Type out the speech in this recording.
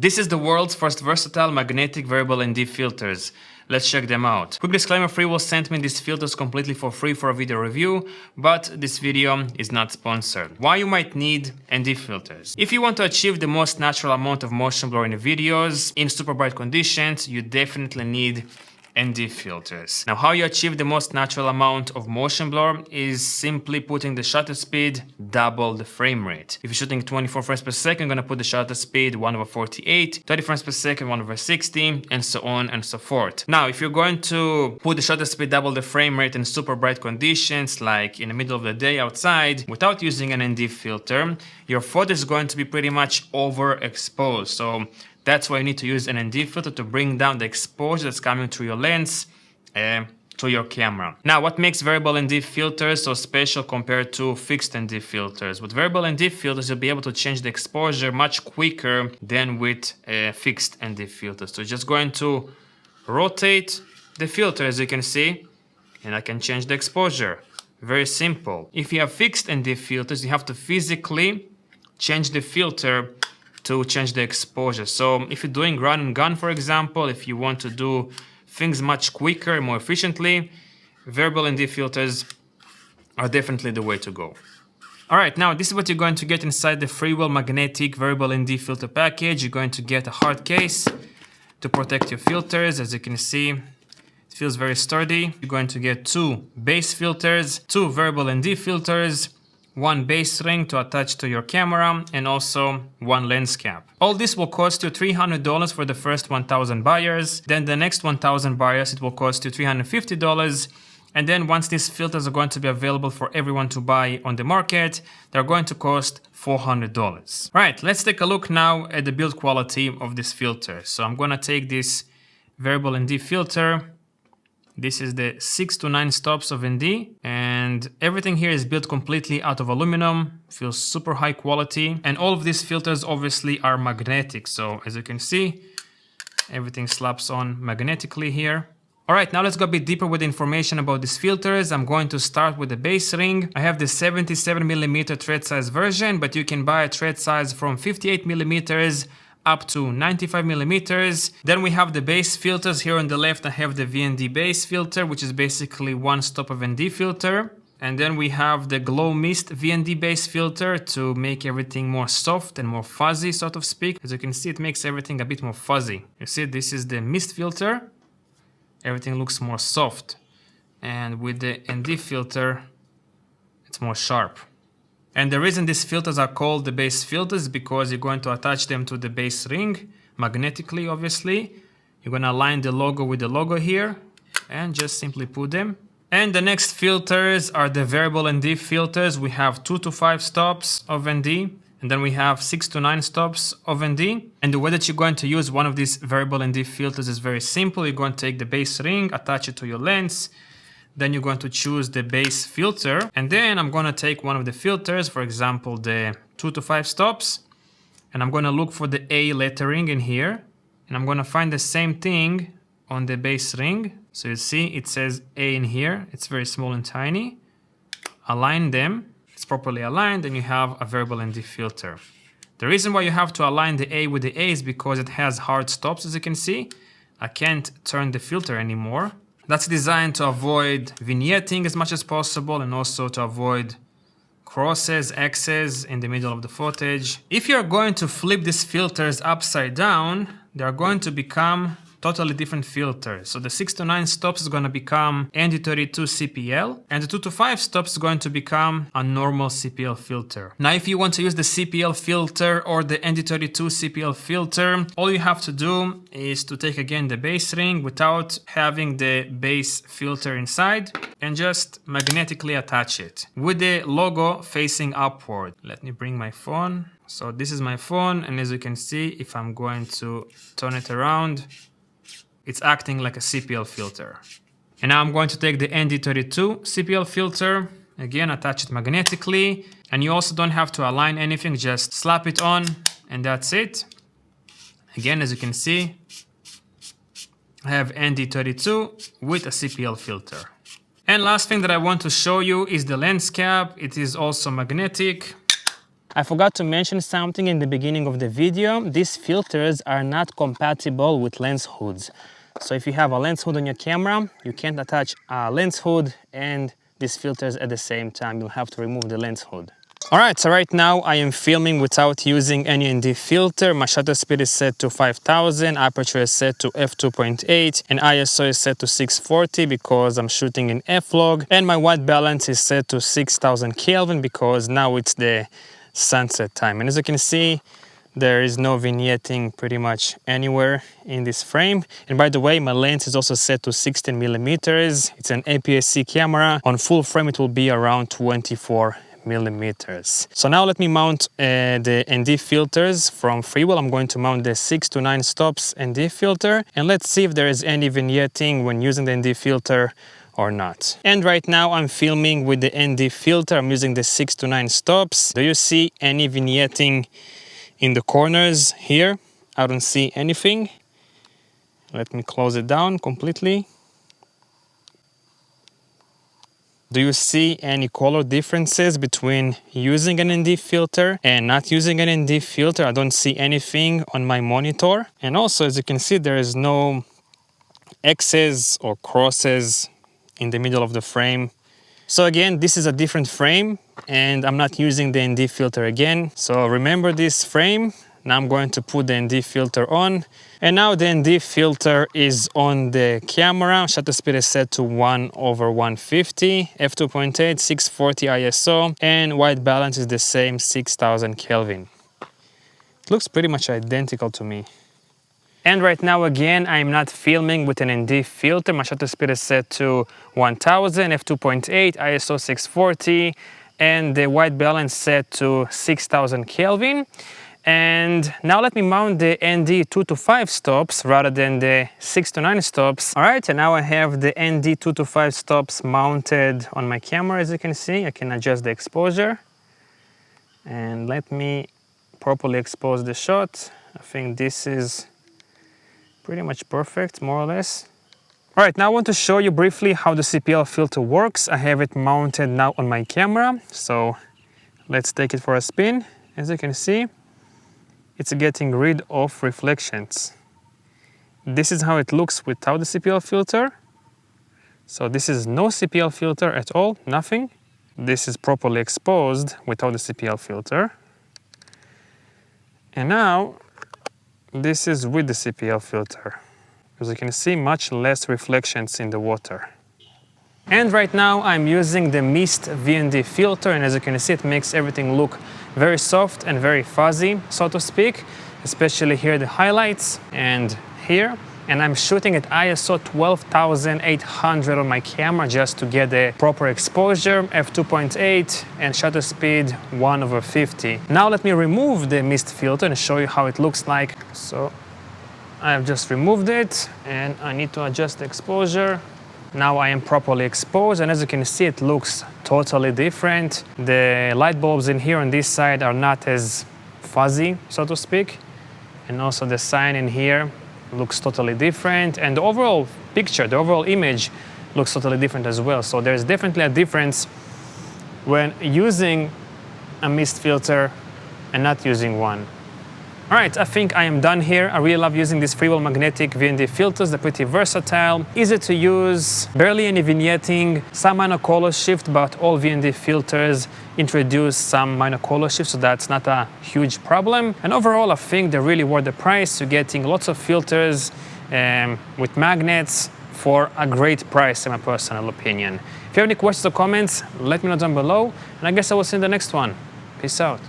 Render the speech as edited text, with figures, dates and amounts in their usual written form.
This is the world's first versatile magnetic variable ND filters. Let's check them out. Quick disclaimer, FREEWELL sent me these filters completely for free for a video review, but this video is not sponsored. Why you might need ND filters? If you want to achieve the most natural amount of motion blur in the videos in super bright conditions, you definitely need ND filters. Now, how you achieve the most natural amount of motion blur is simply putting the shutter speed double the frame rate. If you're shooting 24 frames per second, you're gonna put the shutter speed 1/48, 30 frames per second 1/60, and so on and so forth. Now, if you're going to put the shutter speed double the frame rate in super bright conditions, like in the middle of the day outside, without using an ND filter, your photo is going to be pretty much overexposed. So that's why you need to use an ND filter to bring down the exposure that's coming through your lens to your camera. Now, what makes variable ND filters so special compared to fixed ND filters? With variable ND filters, you'll be able to change the exposure much quicker than with fixed ND filters. So just going to rotate the filter, as you can see, and I can change the exposure. Very simple. If you have fixed ND filters, you have to physically change the filter to change the exposure. So if you're doing run and gun, for example, if you want to do things much quicker and more efficiently, variable ND filters are definitely the way to go. All right, now this is what you're going to get inside the FREEWELL magnetic variable ND filter package. You're going to get a hard case to protect your filters. As you can see, it feels very sturdy. You're going to get 2 base filters, 2 variable ND filters, 1 base ring to attach to your camera, and also 1 lens cap. All this will cost you $300 for the first 1,000 buyers. Then the next 1,000 buyers, it will cost you $350. And then once these filters are going to be available for everyone to buy on the market, they're going to cost $400. Right, let's take a look now at the build quality of this filter. So I'm going to take this variable ND filter. This is the 6 to 9 stops of ND, and everything here is built completely out of aluminum, feels super high quality, and all of these filters obviously are magnetic. So as you can see, everything slaps on magnetically here. All right, now let's go a bit deeper with the information about these filters. I'm going to start with the base ring. I have the 77mm thread size version, but you can buy a thread size from 58mm up to 95mm. Then we have the base filters. Here on the left I have the VND base filter, which is basically 1 stop of ND filter. And then we have the glow mist VND base filter to make everything more soft and more fuzzy, so to speak. As you can see, it makes everything a bit more fuzzy. You see, this is the mist filter. Everything looks more soft. And with the ND filter, it's more sharp. And the reason these filters are called the base filters is because you're going to attach them to the base ring magnetically, obviously. You're going to align the logo with the logo here and just simply put them. And the next filters are the variable ND filters. We have 2 to 5 stops of ND, and then we have 6 to 9 stops of ND. And the way that you're going to use one of these variable ND filters is very simple. You're going to take the base ring, attach it to your lens. Then you're going to choose the base filter, and then I'm going to take one of the filters, for example the 2 to 5 stops, and I'm going to look for the A lettering in here, and I'm going to find the same thing on the base ring. So you see it says A in here, it's very small and tiny. Align them, it's properly aligned, and you have a variable ND filter. The reason why you have to align the A with the A is because it has hard stops, as you can see. I can't turn the filter anymore. That's designed to avoid vignetting as much as possible, and also to avoid crosses, X's in the middle of the footage. If you're going to flip these filters upside down, they're going to become totally different filters. So the 6 to 9 stops is going to become ND32 CPL, and the 2 to 5 stops is going to become a normal CPL filter. Now, if you want to use the CPL filter or the ND32 CPL filter, all you have to do is to take again the base ring without having the base filter inside and just magnetically attach it with the logo facing upward. Let me bring my phone. So this is my phone, and as you can see, if I'm going to turn it around, it's acting like a CPL filter. And now I'm going to take the ND32 CPL filter, again attach it magnetically, and you also don't have to align anything, just slap it on and that's it. Again, as you can see, I have ND32 with a CPL filter. And last thing that I want to show you is the lens cap. It is also magnetic. I forgot to mention something in the beginning of the video. These filters are not compatible with lens hoods. So if you have a lens hood on your camera, you can't attach a lens hood and these filters at the same time. You'll have to remove the lens hood. Alright, so right now I am filming without using any ND filter. My shutter speed is set to 5000, aperture is set to f2.8, and ISO is set to 640 because I'm shooting in f-log, and my white balance is set to 6000 Kelvin because now it's the sunset time. And as you can see, there is no vignetting pretty much anywhere in this frame. And by the way, my lens is also set to 16 millimeters. It's an APS-C camera. On full frame, it will be around 24 millimeters. So now let me mount the ND filters from FREEWELL. I'm going to mount the 6 to 9 stops ND filter, and let's see if there is any vignetting when using the ND filter or not. And right now I'm filming with the ND filter. I'm using the 6 to 9 stops. Do you see any vignetting in the corners here? I don't see anything. Let me close it down completely. Do you see any color differences between using an ND filter and not using an ND filter? I don't see anything on my monitor. And also, as you can see, there is no X's or crosses in the middle of the frame. So again, this is a different frame and I'm not using the ND filter again. So remember this frame. Now I'm going to put the ND filter on. And now the ND filter is on the camera. Shutter speed is set to 1/150, f2.8, 640 ISO, and white balance is the same, 6000 Kelvin. It looks pretty much identical to me. And right now again, I'm not filming with an ND filter. My shutter speed is set to 1000, f2.8, ISO 640, and the white balance set to 6000 Kelvin. And now let me mount the ND 2 to 5 stops rather than the 6 to 9 stops. All right, and now I have the ND 2 to 5 stops mounted on my camera. As you can see, I can adjust the exposure. And let me properly expose the shot. I think this is pretty much perfect, more or less. All right, now I want to show you briefly how the CPL filter works. I have it mounted now on my camera. So let's take it for a spin. As you can see, it's getting rid of reflections. This is how it looks without the CPL filter. So this is no CPL filter at all, nothing. This is properly exposed without the CPL filter. And now, this is with the CPL filter. As you can see, much less reflections in the water. And right now I'm using the MISTXVND filter, and as you can see, it makes everything look very soft and very fuzzy, so to speak, especially here the highlights and here. And I'm shooting at ISO 12800 on my camera just to get the proper exposure, f2.8, and shutter speed 1/50. Now let me remove the mist filter and show you how it looks like. So I've just removed it and I need to adjust the exposure. Now I am properly exposed, and as you can see, it looks totally different. The light bulbs in here on this side are not as fuzzy, so to speak. And also the sign in here looks totally different. And the overall picture, the overall image looks totally different as well. So there's definitely a difference when using a mist filter and not using one. All right, I think I am done here. I really love using these FREEWELL magnetic VND filters. They're pretty versatile, easy to use, barely any vignetting, some minor color shift, but all VND filters introduce some minor color shift, so that's not a huge problem. And overall, I think they're really worth the price. You're getting lots of filters with magnets for a great price, in my personal opinion. If you have any questions or comments, let me know down below, and I guess I will see you in the next one. Peace out.